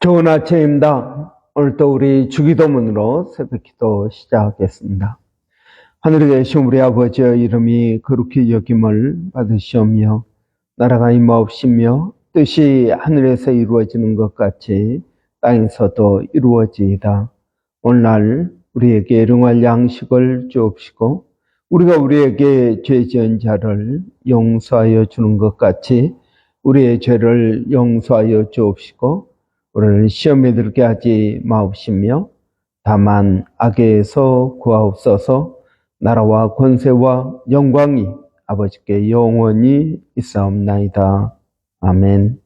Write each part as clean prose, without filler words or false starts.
좋은 아침입니다. 오늘도 우리 주기도문으로 새벽기도 시작하겠습니다. 하늘에 계신 우리 아버지의 이름이 거룩히 여김을 받으시오며 나라가 임하옵시며 뜻이 하늘에서 이루어지는 것 같이 땅에서도 이루어지이다. 오늘날 우리에게 일용할 양식을 주옵시고 우리가 우리에게 죄 지은 자를 용서하여 주는 것 같이 우리의 죄를 용서하여 주옵시고 우리를 시험에 들게 하지 마옵시며 다만 악에서 구하옵소서. 나라와 권세와 영광이 아버지께 영원히 있사옵나이다. 아멘.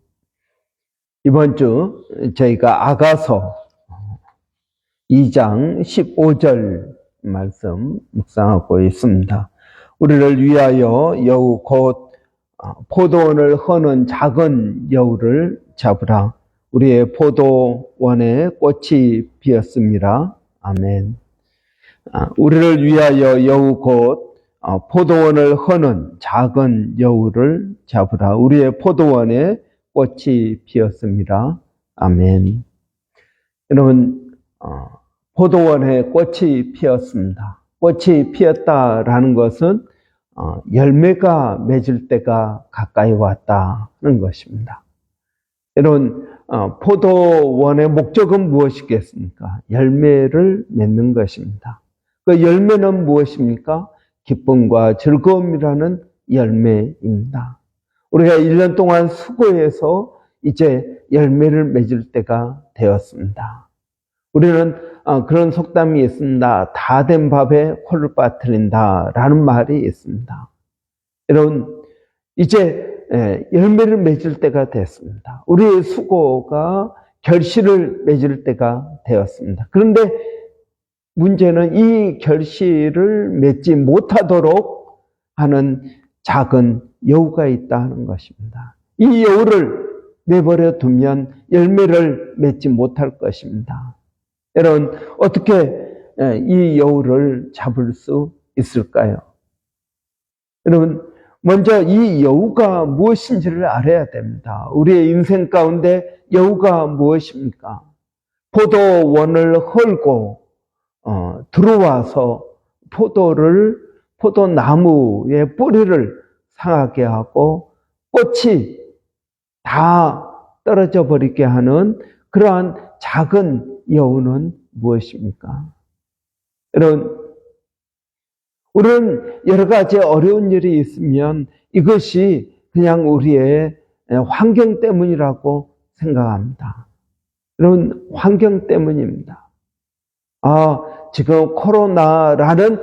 이번 주 저희가 아가서 2장 15절 말씀 묵상하고 있습니다. 우리를 위하여 여우 곧 포도원을 허는 작은 여우를 잡으라. 우리의 포도원에 꽃이 피었습니다. 아멘. 우리를 위하여 여우 곧 포도원을 허는 작은 여우를 잡으라. 우리의 포도원에 꽃이 피었습니다. 아멘. 여러분, 포도원에 꽃이 피었습니다. 꽃이 피었다라는 것은 열매가 맺을 때가 가까이 왔다는 것입니다. 여러분, 포도원의 목적은 무엇이겠습니까? 열매를 맺는 것입니다. 그 열매는 무엇입니까? 기쁨과 즐거움이라는 열매입니다. 우리가 1년 동안 수고해서 이제 열매를 맺을 때가 되었습니다. 우리는 그런 속담이 있습니다. 다 된 밥에 콜을 빠뜨린다 라는 말이 있습니다. 여러분, 이제 열매를 맺을 때가 됐습니다. 우리의 수고가 결실을 맺을 때가 되었습니다. 그런데 문제는 이 결실을 맺지 못하도록 하는 작은 여우가 있다는 것입니다. 이 여우를 내버려 두면 열매를 맺지 못할 것입니다. 여러분, 어떻게 이 여우를 잡을 수 있을까요? 여러분, 먼저 이 여우가 무엇인지를 알아야 됩니다. 우리의 인생 가운데 여우가 무엇입니까? 포도원을 헐고 들어와서 포도나무의 뿌리를 상하게 하고 꽃이 다 떨어져 버리게 하는 그러한 작은 여우는 무엇입니까? 여러분, 우리는 여러 가지 어려운 일이 있으면 이것이 그냥 우리의 환경 때문이라고 생각합니다. 여러분, 환경 때문입니다. 지금 코로나라는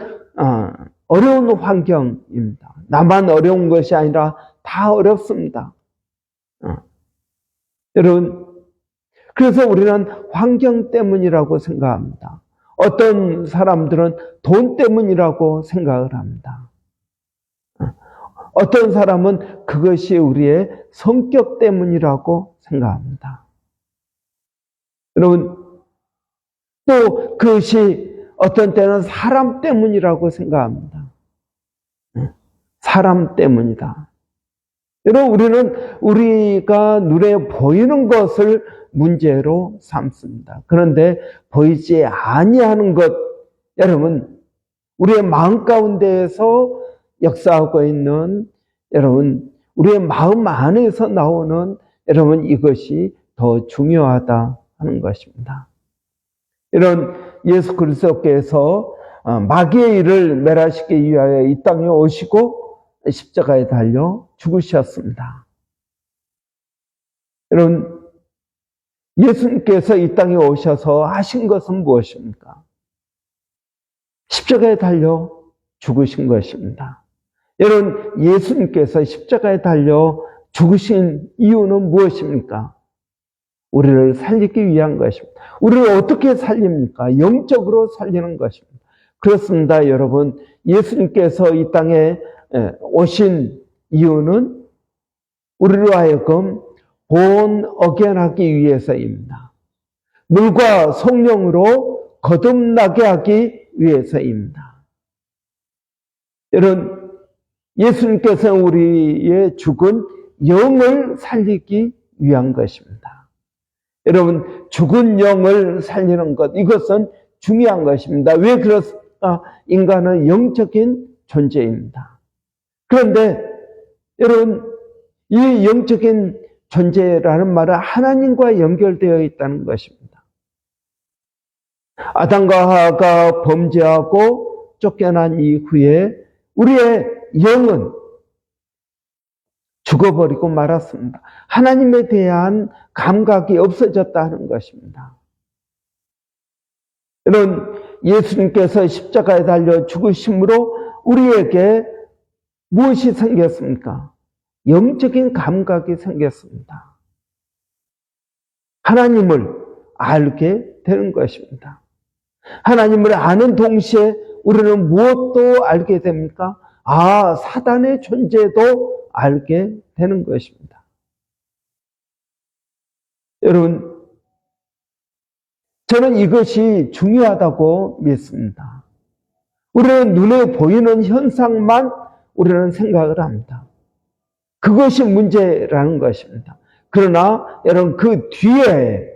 어려운 환경입니다. 나만 어려운 것이 아니라 다 어렵습니다. 여러분, 그래서 우리는 환경 때문이라고 생각합니다. 어떤 사람들은 돈 때문이라고 생각을 합니다. 어떤 사람은 그것이 우리의 성격 때문이라고 생각합니다. 여러분, 또 그것이 어떤 때는 사람 때문이라고 생각합니다. 사람 때문이다. 여러분, 우리가 눈에 보이는 것을 문제로 삼습니다. 그런데 보이지 아니하는 것, 여러분, 우리의 마음 가운데에서 역사하고 있는, 여러분, 우리의 마음 안에서 나오는, 여러분, 이것이 더 중요하다 하는 것입니다. 이런 예수 그리스도께서 마귀의 일을 멸하시기 위하여 이 땅에 오시고 십자가에 달려 죽으셨습니다. 여러분, 예수님께서 이 땅에 오셔서 하신 것은 무엇입니까? 십자가에 달려 죽으신 것입니다. 여러분, 예수님께서 십자가에 달려 죽으신 이유는 무엇입니까? 우리를 살리기 위한 것입니다. 우리를 어떻게 살립니까? 영적으로 살리는 것입니다. 그렇습니다, 여러분. 예수님께서 이 땅에 오신 이유는 우리로 하여금 born again 하기 위해서입니다. 물과 성령으로 거듭나게 하기 위해서입니다. 여러분, 예수님께서 우리의 죽은 영을 살리기 위한 것입니다. 여러분, 죽은 영을 살리는 것, 이것은 중요한 것입니다. 왜 그렇습니까? 인간은 영적인 존재입니다. 그런데 여러분, 이 영적인 존재라는 말은 하나님과 연결되어 있다는 것입니다. 아담과 하와가 범죄하고 쫓겨난 이후에 우리의 영은 죽어버리고 말았습니다. 하나님에 대한 감각이 없어졌다는 것입니다. 여러분, 예수님께서 십자가에 달려 죽으심으로 우리에게 무엇이 생겼습니까? 영적인 감각이 생겼습니다. 하나님을 알게 되는 것입니다. 하나님을 아는 동시에 우리는 무엇도 알게 됩니까? 사단의 존재도 알게 되는 것입니다. 여러분, 저는 이것이 중요하다고 믿습니다. 우리는 눈에 보이는 현상만 우리는 생각을 합니다. 그것이 문제라는 것입니다. 그러나 여러분, 그 뒤에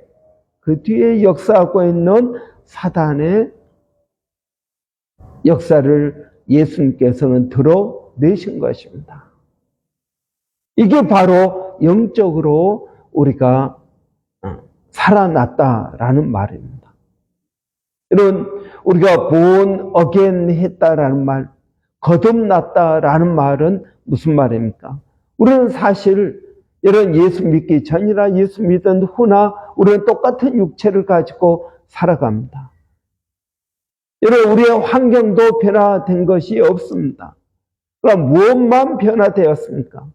역사하고 있는 사단의 역사를 예수님께서는 드러내신 것입니다. 이게 바로 영적으로 우리가 살아났다라는 말입니다. 여러분, 우리가 born again 했다라는 말, 거듭났다라는 말은 무슨 말입니까? 우리는 사실 여러분, 예수 믿기 전이나 예수 믿은 후나 우리는 똑같은 육체를 가지고 살아갑니다. 여러분, 우리의 환경도 변화된 것이 없습니다. 그럼 무엇만 변화되었습니까?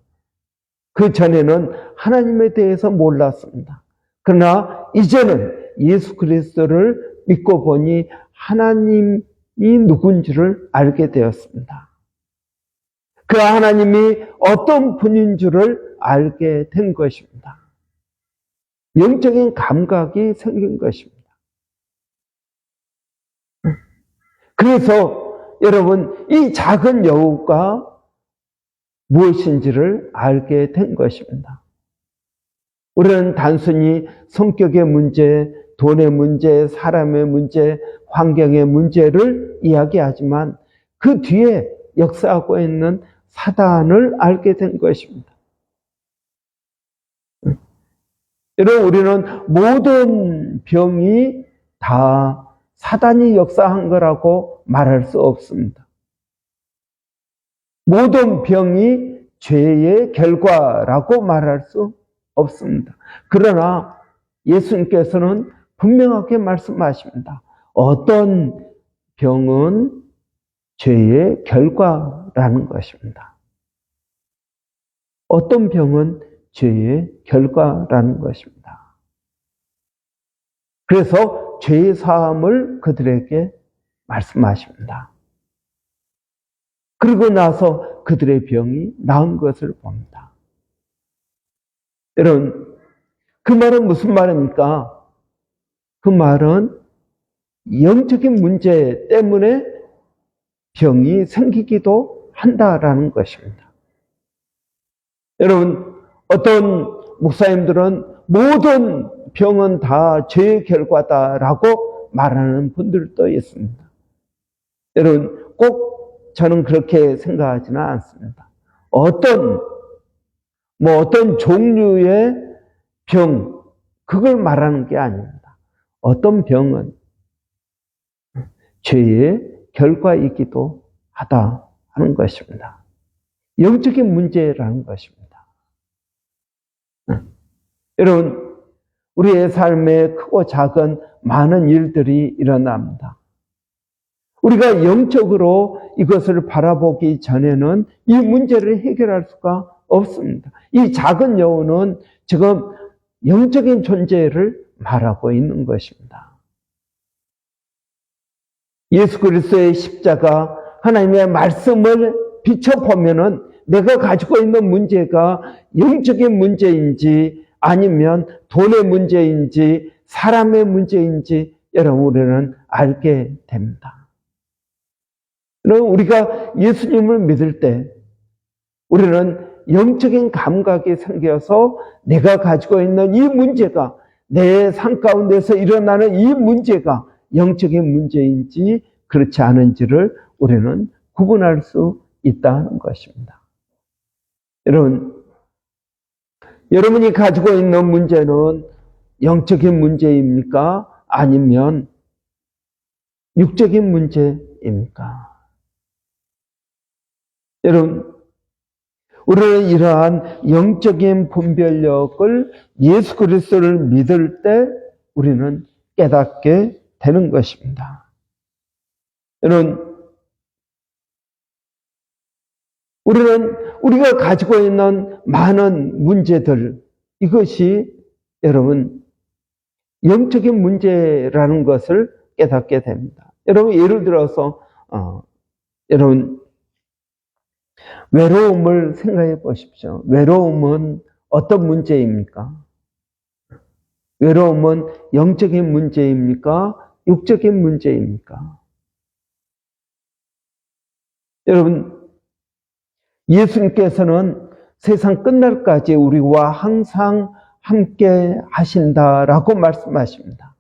그 전에는 하나님에 대해서 몰랐습니다. 그러나 이제는 예수 그리스도를 믿고 보니 하나님이 누군지를 알게 되었습니다. 그 하나님이 어떤 분인 줄을 알게 된 것입니다. 영적인 감각이 생긴 것입니다. 그래서 여러분, 이 작은 여우가 무엇인지를 알게 된 것입니다. 우리는 단순히 성격의 문제, 돈의 문제, 사람의 문제, 환경의 문제를 이야기하지만 그 뒤에 역사하고 있는 사단을 알게 된 것입니다. 여러분, 우리는 모든 병이 다 사단이 역사한 거라고 말할 수 없습니다. 모든 병이 죄의 결과라고 말할 수 없습니다. 그러나 예수님께서는 분명하게 말씀하십니다. 어떤 병은 죄의 결과라는 것입니다. 어떤 병은 죄의 결과라는 것입니다. 그래서 죄의 사함을 그들에게 말씀하십니다. 그리고 나서 그들의 병이 나은 것을 봅니다. 여러분, 그 말은 무슨 말입니까? 그 말은 영적인 문제 때문에 병이 생기기도 한다라는 것입니다. 여러분, 어떤 목사님들은 모든 병은 다 죄의 결과다라고 말하는 분들도 있습니다. 여러분, 꼭 저는 그렇게 생각하지는 않습니다. 어떤 종류의 병, 그걸 말하는 게 아닙니다. 어떤 병은 죄의 결과이기도 하다 하는 것입니다. 영적인 문제라는 것입니다. 여러분, 우리의 삶에 크고 작은 많은 일들이 일어납니다. 우리가 영적으로 이것을 바라보기 전에는 이 문제를 해결할 수가 없습니다. 이 작은 여우는 지금 영적인 존재를 말하고 있는 것입니다. 예수 그리스도의 십자가, 하나님의 말씀을 비춰보면은 내가 가지고 있는 문제가 영적인 문제인지 아니면 돈의 문제인지 사람의 문제인지 여러분, 우리는 알게 됩니다. 여러분, 우리가 예수님을 믿을 때 우리는 영적인 감각이 생겨서 내가 가지고 있는 이 문제가 내 삶 가운데서 일어나는 이 문제가 영적인 문제인지 그렇지 않은지를 우리는 구분할 수 있다는 것입니다. 여러분이 가지고 있는 문제는 영적인 문제입니까? 아니면 육적인 문제입니까? 여러분, 우리는 이러한 영적인 분별력을 예수 그리스도를 믿을 때 우리는 깨닫게 되는 것입니다. 여러분, 우리가 가지고 있는 많은 문제들, 이것이 여러분, 영적인 문제라는 것을 깨닫게 됩니다. 여러분, 예를 들어서, 여러분, 외로움을 생각해 보십시오. 외로움은 어떤 문제입니까? 외로움은 영적인 문제입니까? 육적인 문제입니까? 여러분, 예수님께서는 세상 끝날까지 우리와 항상 함께 하신다라고 말씀하십니다.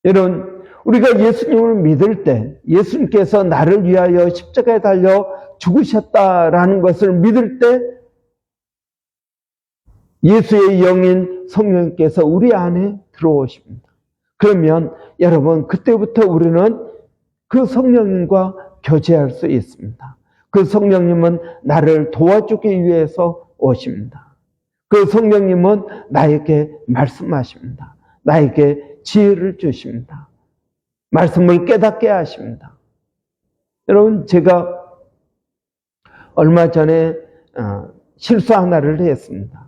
여러분, 우리가 예수님을 믿을 때 예수님께서 나를 위하여 십자가에 달려 죽으셨다라는 것을 믿을 때 예수의 영인 성령께서 우리 안에 들어오십니다. 그러면 여러분, 그때부터 우리는 그 성령님과 교제할 수 있습니다. 그 성령님은 나를 도와주기 위해서 오십니다. 그 성령님은 나에게 말씀하십니다. 나에게 지혜를 주십니다. 말씀을 깨닫게 하십니다. 여러분, 제가 얼마 전에 실수 하나를 했습니다.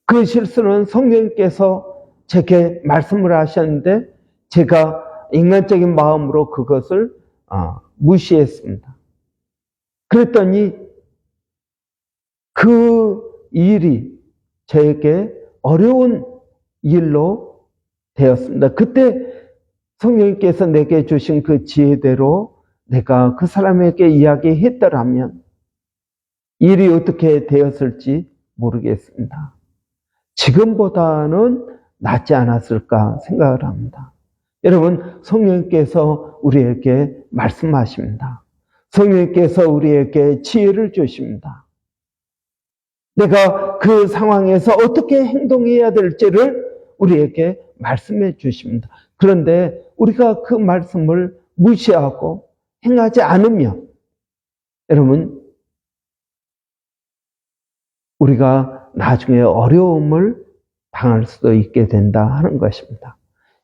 그 실수는 성령님께서 제게 말씀을 하셨는데 제가 인간적인 마음으로 그것을 무시했습니다. 그랬더니 그 일이 저에게 어려운 일로 되었습니다. 그때 성령님께서 내게 주신 그 지혜대로 내가 그 사람에게 이야기했더라면 일이 어떻게 되었을지 모르겠습니다. 지금보다는 낫지 않았을까 생각을 합니다. 여러분, 성령님께서 우리에게 말씀하십니다. 성령님께서 우리에게 지혜를 주십니다. 내가 그 상황에서 어떻게 행동해야 될지를 우리에게 말씀해 주십니다. 그런데 우리가 그 말씀을 무시하고 행하지 않으면 여러분, 우리가 나중에 어려움을 당할 수도 있게 된다 하는 것입니다.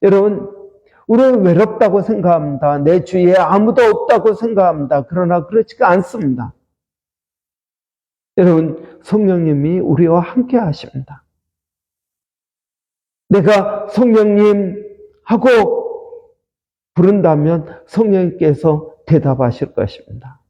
여러분, 우리는 외롭다고 생각합니다. 내 주위에 아무도 없다고 생각합니다. 그러나 그렇지가 않습니다. 여러분, 성령님이 우리와 함께 하십니다. 내가 성령님 하고 부른다면 성령님께서 대답하실 것입니다.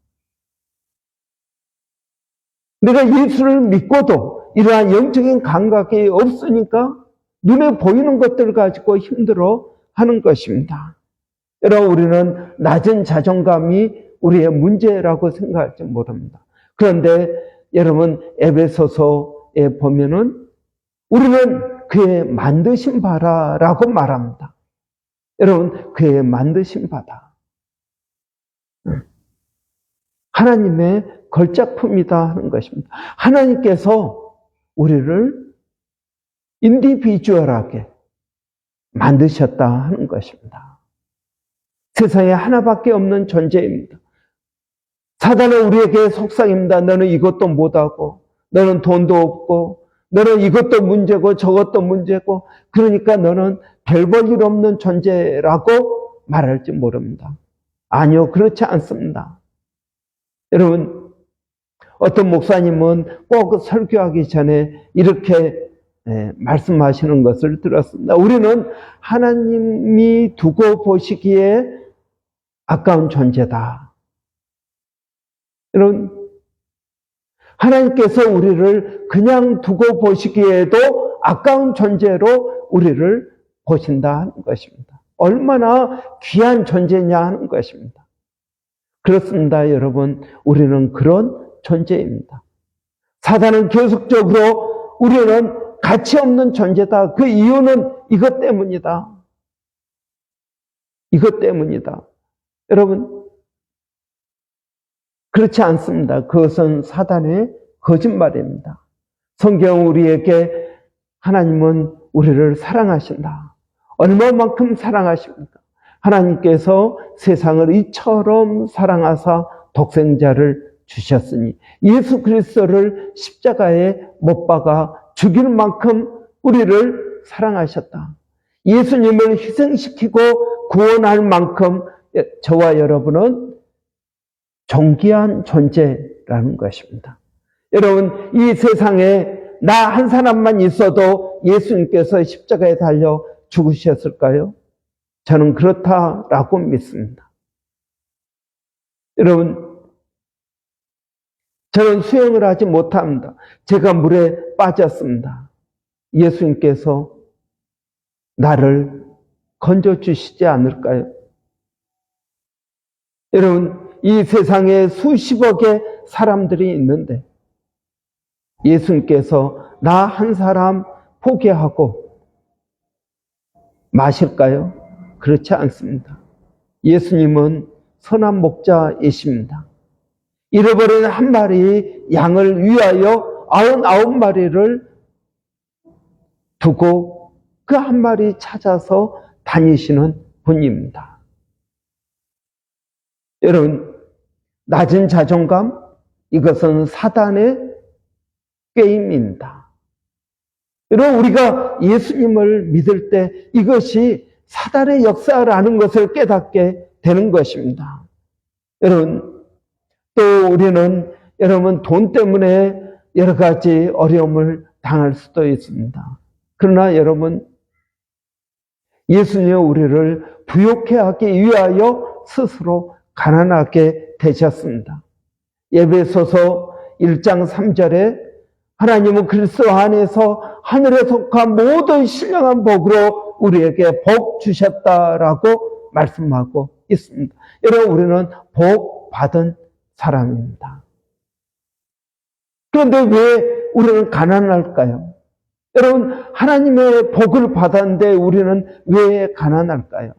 내가 예수를 믿고도 이러한 영적인 감각이 없으니까 눈에 보이는 것들 가지고 힘들어 하는 것입니다. 여러분, 우리는 낮은 자존감이 우리의 문제라고 생각할지 모릅니다. 그런데 여러분, 에베소서에 보면은 우리는 그의 만드신 바라라고 말합니다. 여러분, 그의 만드신 바다. 하나님의 걸작품이다 하는 것입니다. 하나님께서 우리를 인디비주얼하게 만드셨다 하는 것입니다. 세상에 하나밖에 없는 존재입니다. 사단은 우리에게 속삭입니다. 너는 이것도 못하고, 너는 돈도 없고, 너는 이것도 문제고 저것도 문제고, 그러니까 너는 별 볼 일 없는 존재라고 말할지 모릅니다. 아니요, 그렇지 않습니다. 여러분, 어떤 목사님은 꼭 설교하기 전에 이렇게 말씀하시는 것을 들었습니다. 우리는 하나님이 두고 보시기에 아까운 존재다. 여러분, 하나님께서 우리를 그냥 두고 보시기에도 아까운 존재로 우리를 보신다 하는 것입니다. 얼마나 귀한 존재냐 하는 것입니다. 그렇습니다, 여러분. 우리는 그런 존재입니다. 사단은 계속적으로 우리는 가치 없는 존재다. 그 이유는 이것 때문이다. 이것 때문이다. 여러분, 그렇지 않습니다. 그것은 사단의 거짓말입니다. 성경 우리에게 하나님은 우리를 사랑하신다. 얼마만큼 사랑하십니까? 하나님께서 세상을 이처럼 사랑하사 독생자를 주셨으니 예수 그리스도를 십자가에 못 박아 죽일 만큼 우리를 사랑하셨다. 예수님을 희생시키고 구원할 만큼 저와 여러분은 존귀한 존재라는 것입니다. 여러분, 이 세상에 나 한 사람만 있어도 예수님께서 십자가에 달려 죽으셨을까요? 저는 그렇다라고 믿습니다. 여러분, 저는 수영을 하지 못합니다. 제가 물에 빠졌습니다. 예수님께서 나를 건져주시지 않을까요? 여러분, 이 세상에 수십억의 사람들이 있는데 예수님께서 나 한 사람 포기하고 마실까요? 그렇지 않습니다. 예수님은 선한 목자이십니다. 잃어버린 한 마리 양을 위하여 99마리를 두고 그 한 마리 찾아서 다니시는 분입니다. 여러분, 낮은 자존감, 이것은 사단의 게임입니다. 여러분, 우리가 예수님을 믿을 때 이것이 사단의 역사라는 것을 깨닫게 되는 것입니다. 여러분, 또 우리는 여러분 돈 때문에 여러 가지 어려움을 당할 수도 있습니다. 그러나 여러분, 예수님이 우리를 부욕해 하기 위하여 스스로 가난하게 되셨습니다. 에베소서 1장 3절에 하나님은 그리스도 안에서 하늘에 속한 모든 신령한 복으로 우리에게 복 주셨다라고 말씀하고 있습니다. 여러분, 우리는 복 받은 사람입니다. 그런데 왜 우리는 가난할까요? 여러분, 하나님의 복을 받았는데 우리는 왜 가난할까요?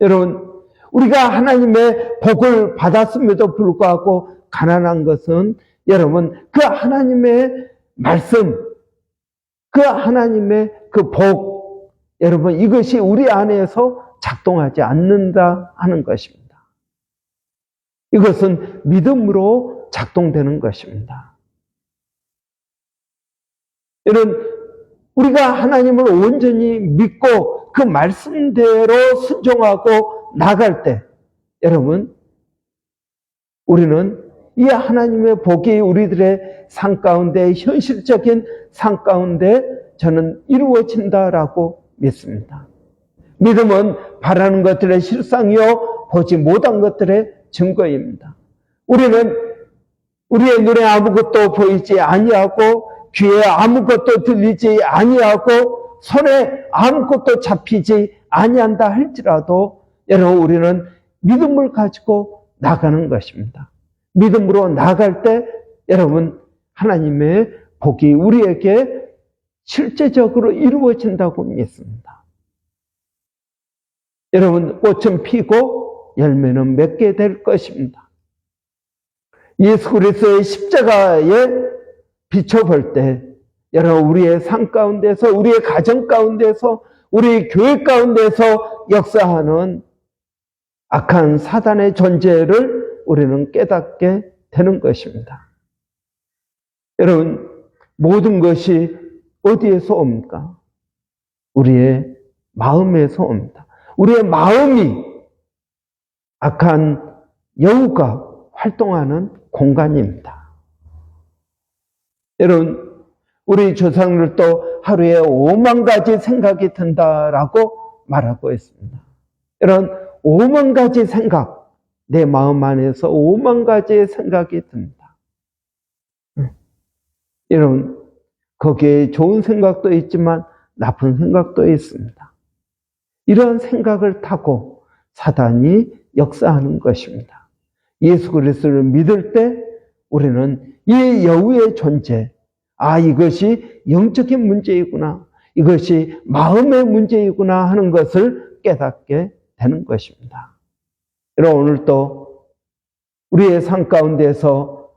여러분, 우리가 하나님의 복을 받았음에도 불구하고 가난한 것은 여러분, 그 하나님의 말씀, 그 하나님의 그 복, 여러분, 이것이 우리 안에서 작동하지 않는다 하는 것입니다. 이것은 믿음으로 작동되는 것입니다. 여러분, 우리가 하나님을 온전히 믿고 그 말씀대로 순종하고 나갈 때, 여러분, 우리는 이 하나님의 복이 우리들의 삶 가운데, 현실적인 삶 가운데 저는 이루어진다라고 믿습니다. 믿음은 바라는 것들의 실상이요 보지 못한 것들의 증거입니다. 우리는 우리의 눈에 아무것도 보이지 아니하고 귀에 아무것도 들리지 아니하고 손에 아무것도 잡히지 아니한다 할지라도 여러분, 우리는 믿음을 가지고 나가는 것입니다. 믿음으로 나갈 때 여러분, 하나님의 복이 우리에게 실제적으로 이루어진다고 믿습니다. 여러분, 꽃은 피고 열매는 맺게 될 것입니다. 예수 그리스도의 십자가에 비춰볼 때 여러분, 우리의 삶 가운데서, 우리의 가정 가운데서, 우리 교회 가운데서 역사하는 악한 사단의 존재를 우리는 깨닫게 되는 것입니다. 여러분, 모든 것이 어디에서 옵니까? 우리의 마음에서 옵니다. 우리의 마음이 악한 여우가 활동하는 공간입니다. 여러분, 우리 조상들도 하루에 5만 가지 생각이 든다라고 말하고 있습니다. 여러분, 5만 가지 생각, 내 마음 안에서 5만 가지의 생각이 듭니다. 여러분, 거기에 좋은 생각도 있지만 나쁜 생각도 있습니다. 이런 생각을 타고 사단이 역사하는 것입니다. 예수 그리스도를 믿을 때 우리는 이 여우의 존재, 이것이 영적인 문제이구나, 이것이 마음의 문제이구나 하는 것을 깨닫게 되는 것입니다. 여러분, 오늘 또 우리의 삶 가운데서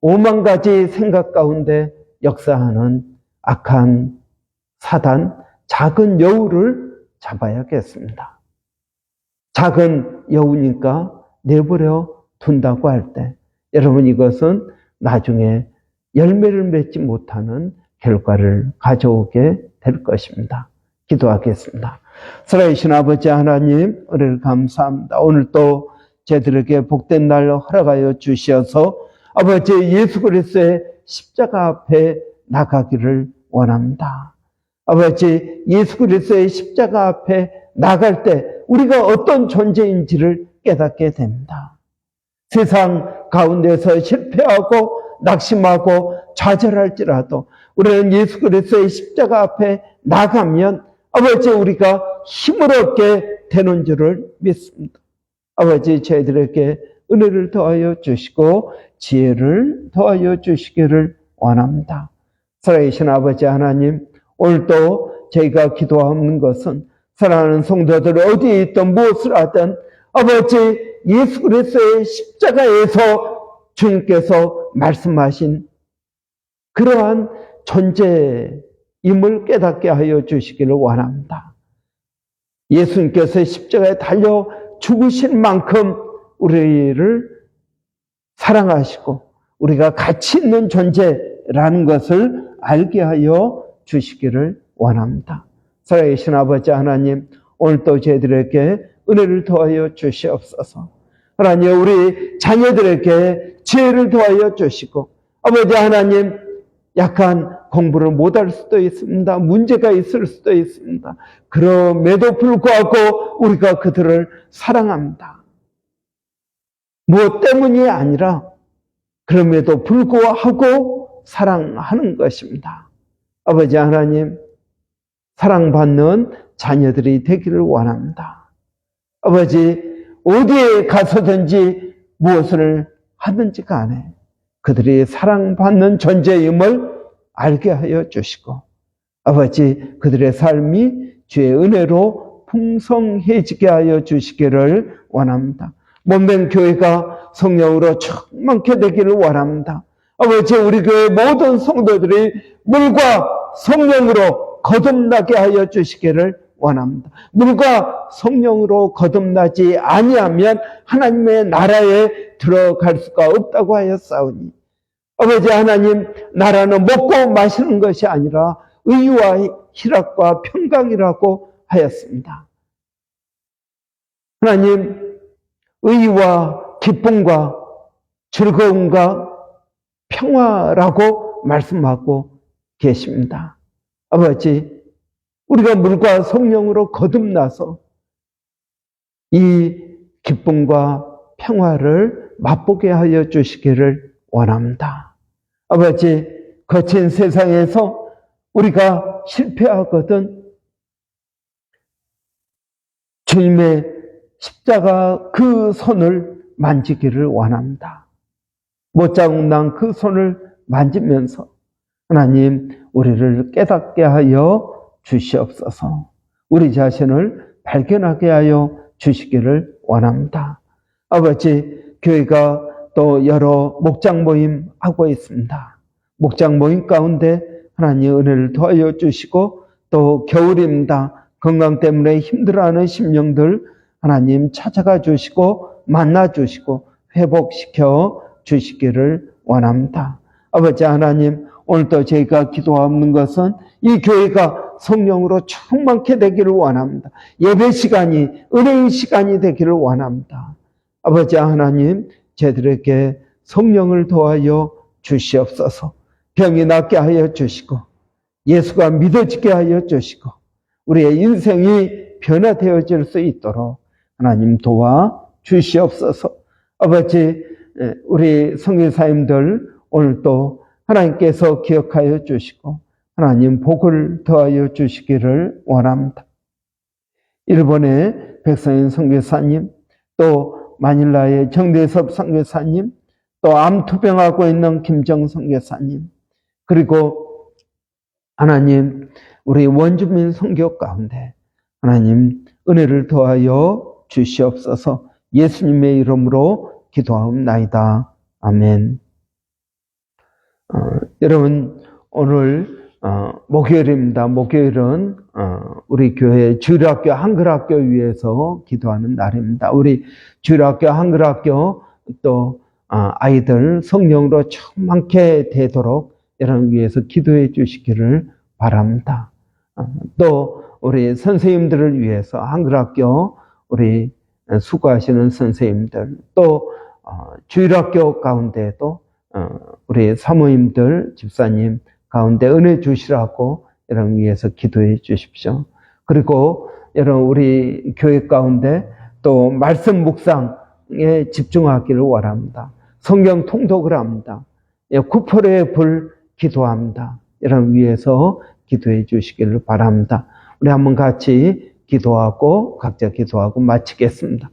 5만 가지 생각 가운데 역사하는 악한 사단, 작은 여우를 잡아야겠습니다. 작은 여우니까 내버려 둔다고 할 때, 여러분, 이것은 나중에 열매를 맺지 못하는 결과를 가져오게 될 것입니다. 기도하겠습니다. 살아계신 아버지 하나님, 은혜를 감사합니다. 오늘 또 저희들에게 복된 날 허락하여 주시어서 아버지 예수 그리스도의 십자가 앞에 나가기를 원합니다. 아버지 예수 그리스도의 십자가 앞에 나갈 때 우리가 어떤 존재인지를 깨닫게 됩니다. 세상 가운데서 실패하고 낙심하고 좌절할지라도 우리는 예수 그리스도의 십자가 앞에 나가면 아버지 우리가 힘을 얻게 되는 줄을 믿습니다. 아버지 저희들에게 은혜를 더하여 주시고 지혜를 더하여 주시기를 원합니다. 살아계신 아버지 하나님, 오늘도 저희가 기도하는 것은 사랑하는 성도들 어디에 있든 무엇을 하든 아버지 예수 그리스도의 십자가에서 주님께서 말씀하신 그러한 존재임을 깨닫게 하여 주시기를 원합니다. 예수님께서 십자가에 달려 죽으신 만큼 우리를 사랑하시고 우리가 가치 있는 존재라는 것을 알게 하여 주시기를 원합니다. 살아계신 아버지 하나님, 오늘도 저희들에게 은혜를 더하여 주시옵소서. 하나님, 우리 자녀들에게 지혜를 더하여 주시고 아버지 하나님, 약간 공부를 못할 수도 있습니다. 문제가 있을 수도 있습니다. 그럼에도 불구하고 우리가 그들을 사랑합니다. 무엇 때문이 아니라 그럼에도 불구하고 사랑하는 것입니다. 아버지 하나님, 사랑받는 자녀들이 되기를 원합니다. 아버지, 어디에 가서든지 무엇을 하든지 간에 그들이 사랑받는 존재임을 알게 하여 주시고 아버지, 그들의 삶이 주의 은혜로 풍성해지게 하여 주시기를 원합니다. 몸된 교회가 성령으로 충만케 되기를 원합니다. 아버지, 우리 교회 모든 성도들이 물과 성령으로 거듭나게 하여 주시기를 원합니다. 물과 성령으로 거듭나지 아니하면 하나님의 나라에 들어갈 수가 없다고 하였사오니 아버지 하나님, 나라는 먹고 마시는 것이 아니라 의와 희락과 평강이라고 하였습니다. 하나님, 의와 기쁨과 즐거움과 평화라고 말씀하고 계십니다. 아버지, 우리가 물과 성령으로 거듭나서 이 기쁨과 평화를 맛보게 하여 주시기를 원합니다. 아버지, 거친 세상에서 우리가 실패하거든 주님의 십자가 그 손을 만지기를 원합니다. 못자국난 그 손을 만지면서 하나님, 우리를 깨닫게 하여 주시옵소서. 우리 자신을 발견하게 하여 주시기를 원합니다. 아버지, 교회가 또 여러 목장 모임 하고 있습니다. 목장 모임 가운데 하나님 은혜를 더하여 주시고 또 겨울입니다. 건강 때문에 힘들어하는 심령들 하나님 찾아가 주시고 만나 주시고 회복시켜 주시기를 원합니다. 아버지 하나님, 오늘도 저희가 기도하는 것은 이 교회가 성령으로 충만케 되기를 원합니다. 예배 시간이 은혜의 시간이 되기를 원합니다. 아버지 하나님, 저희들에게 성령을 도하여 주시옵소서. 병이 낫게 하여 주시고 예수가 믿어지게 하여 주시고 우리의 인생이 변화되어질 수 있도록 하나님 도와 주시옵소서. 아버지, 우리 선교사님들 오늘도 하나님께서 기억하여 주시고 하나님 복을 더하여 주시기를 원합니다. 일본의 백성인 선교사님, 또 마닐라의 정대섭 선교사님, 또 암투병하고 있는 김정성 교사님, 그리고 하나님 우리 원주민 선교 가운데 하나님 은혜를 더하여 주시옵소서. 예수님의 이름으로 기도하옵나이다. 아멘. 여러분 오늘 목요일입니다. 목요일은 우리 교회 주일학교 한글학교 위해서 기도하는 날입니다. 우리 주일학교 한글학교 또 아이들 성령으로 충만케 되도록 여러분 위해서 기도해 주시기를 바랍니다. 또 우리 선생님들을 위해서 한글학교 우리 수고하시는 선생님들, 또 주일학교 가운데도 우리 사모님들, 집사님 가운데 은혜 주시라고 여러분 위해서 기도해 주십시오. 그리고 여러분 우리 교회 가운데 또 말씀 묵상에 집중하기를 원합니다. 성경 통독을 합니다. 구포레의 불 기도합니다. 여러분 위해서 기도해 주시기를 바랍니다. 우리 한번 같이 기도하고 각자 기도하고 마치겠습니다.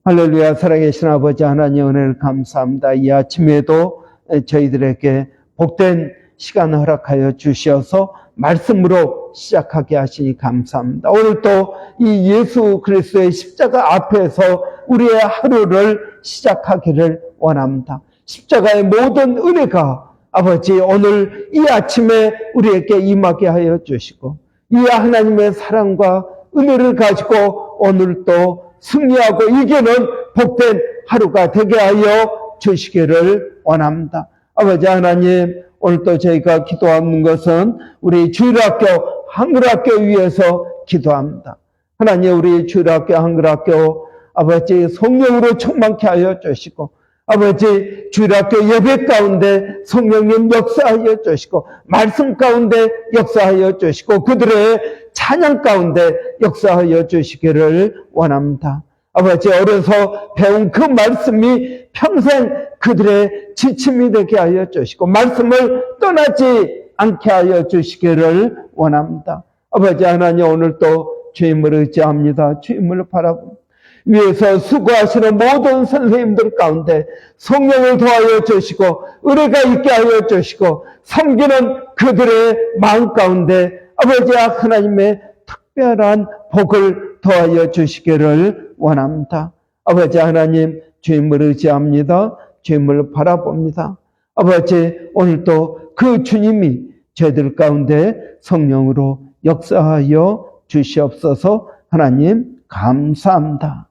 할렐루야. 살아계신 아버지 하나님 은혜를 감사합니다. 이 아침에도 저희들에게 복된 시간을 허락하여 주셔서 말씀으로 시작하게 하시니 감사합니다. 오늘도 이 예수 그리스도의 십자가 앞에서 우리의 하루를 시작하기를 원합니다. 십자가의 모든 은혜가 아버지 오늘 이 아침에 우리에게 임하게 하여 주시고 이 하나님의 사랑과 은혜를 가지고 오늘도 승리하고 이기는 복된 하루가 되게 하여 주시기를 원합니다. 아버지 하나님 오늘도 저희가 기도하는 것은 우리 주일학교 한글학교 위해서 기도합니다. 하나님 우리 주일학교 한글학교 아버지 성령으로 충만케 하여 주시고 아버지 주일학교 예배 가운데 성령님 역사하여 주시고 말씀 가운데 역사하여 주시고 그들의 찬양 가운데 역사하여 주시기를 원합니다. 아버지 어려서 배운 그 말씀이 평생 그들의 지침이 되게 하여 주시고 말씀을 떠나지 않게 하여 주시기를 원합니다. 아버지 하나님 오늘도 주님을 의지합니다. 주님을 바라봅니다. 위에서 수고하시는 모든 선생님들 가운데 성령을 도하여 주시고 은혜가 있게 하여 주시고 섬기는 그들의 마음 가운데 아버지 하나님의 특별한 복을 더하여 주시기를 원합니다. 아버지 하나님 주님을 의지합니다. 주님을 바라봅니다. 아버지 오늘도 그 주님이 저희들 가운데 성령으로 역사하여 주시옵소서. 하나님 감사합니다.